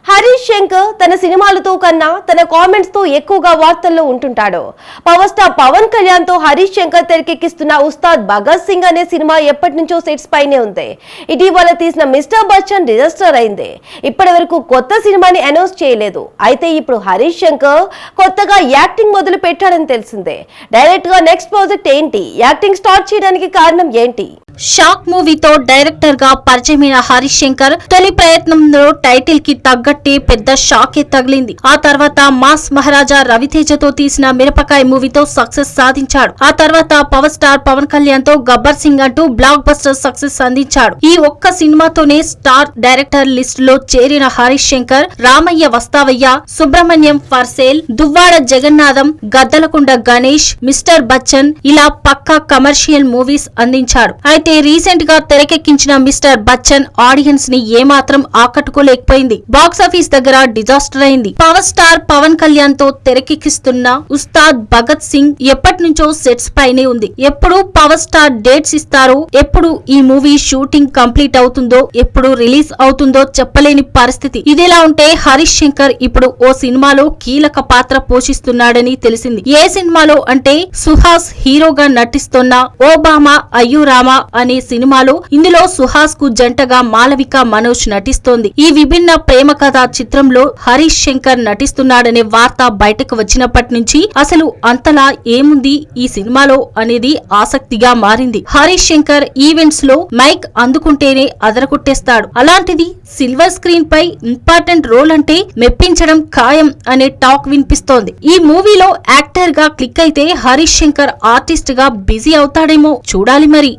హరీష్ శంకర్ తన సినిమాలతో కన్నా తన కామెంట్స్ తో ఎక్కువగా వార్తల్లో ఉంటుంటాడు. పవర్ స్టార్ పవన్ కళ్యాణ్ తో హరీష్ శంకర్ తెరకెక్కిస్తున్న ఉస్తాద్ భగత్ సింగ్ అనే సినిమా ఎప్పటి నుంచో సెట్స్ పైనే ఉంది. ఇటీవల తీసిన మిస్టర్ బచ్చన్ డిజాస్టర్ అయింది. ఇప్పటి వరకు కొత్త సినిమాని అనౌన్స్ చేయలేదు. అయితే ఇప్పుడు హరీష్ శంకర్ కొత్తగా యాక్టింగ్ మొదలు పెట్టాడని తెలిసిందే. డైరెక్ట్ గా నెక్స్ట్ ప్రాజెక్ట్ ఏంటి, యాక్టింగ్ స్టార్ట్ చేయడానికి కారణం ఏంటి? షాక్ మూవీతో డైరెక్టర్ గా పరిచయమైన హరీష్ శంకర్ తొలి ప్రయత్నంలో టైటిల్ కి తగ్గట్టే పెద్ద షాకే తగిలింది. ఆ తర్వాత మాస్ మహారాజా రవితేజతో తీసిన మిరపకాయ మూవీతో సక్సెస్ సాధించాడు. ఆ తర్వాత పవర్ స్టార్ పవన్ కళ్యాణ్ తో గబ్బర్ సింగ్ అంటూ బ్లాక్ బస్టర్ సక్సెస్ అందించాడు. ఈ ఒక్క సినిమాతోనే స్టార్ డైరెక్టర్ లిస్ట్ లో చేరిన Harish Shankar Ramayya Vasthavayya, Subrahmanyam for sale, Duvvada Jagannadham, Gaddalakonda Ganesh, mister Bachchan ఇలా పక్కా కమర్షియల్ మూవీస్ అందించాడు. అయితే రీసెంట్ గా తెరకెక్కించిన మిస్టర్ బచ్చన్ ఆడియన్స్ ని ఏమాత్రం ఆకట్టుకోలేకపోయింది. బాక్సాఫీస్ దగ్గర డిజాస్టర్ అయింది. పవర్ స్టార్ పవన్ కళ్యాణ్ తో తెరకెక్కిస్తున్న ఉస్తాద్ భగత్ సింగ్ ఎప్పటి నుంచో సెట్స్ పైనే ఉంది. ఎప్పుడు పవర్ స్టార్ డేట్స్ ఇస్తారో, ఎప్పుడు ఈ మూవీ షూటింగ్ కంప్లీట్ అవుతుందో, ఎప్పుడు రిలీజ్ అవుతుందో చెప్పలేని పరిస్థితి. ఇదిలా ఉంటే హరీష్ శంకర్ ఇప్పుడు ఓ సినిమాలో కీలక పాత్ర పోషిస్తున్నాడని తెలిసింది. ఏ సినిమాలో అంటే సుహాస్ హీరోగా నటిస్తున్న ఓబామా అయ్యూరామా అనే సినిమాలో. ఇందులో సుహాస్ కు జంటగా మాలవిక మనోజ్ నటిస్తోంది. ఈ విభిన్న ప్రేమ కథా చిత్రంలో హరీష్ శంకర్ నటిస్తున్నాడనే వార్త బయటకు వచ్చినప్పటి నుంచి అసలు అంతలా ఏముంది ఈ సినిమాలో అనేది ఆసక్తిగా మారింది. హరీష్ శంకర్ ఈవెంట్స్ లో మైక్ అందుకుంటేనే అదరగొట్టేస్తాడు. అలాంటిది సిల్వర్ స్క్రీన్ పై ఇంపార్టెంట్ రోల్ అంటే మెప్పించడం ఖాయం అనే టాక్ వినిపిస్తోంది. ఈ మూవీలో యాక్టర్ గా క్లిక్ అయితే హరీష్ శంకర్ ఆర్టిస్ట్ గా బిజీ అవుతాడేమో చూడాలి మరి.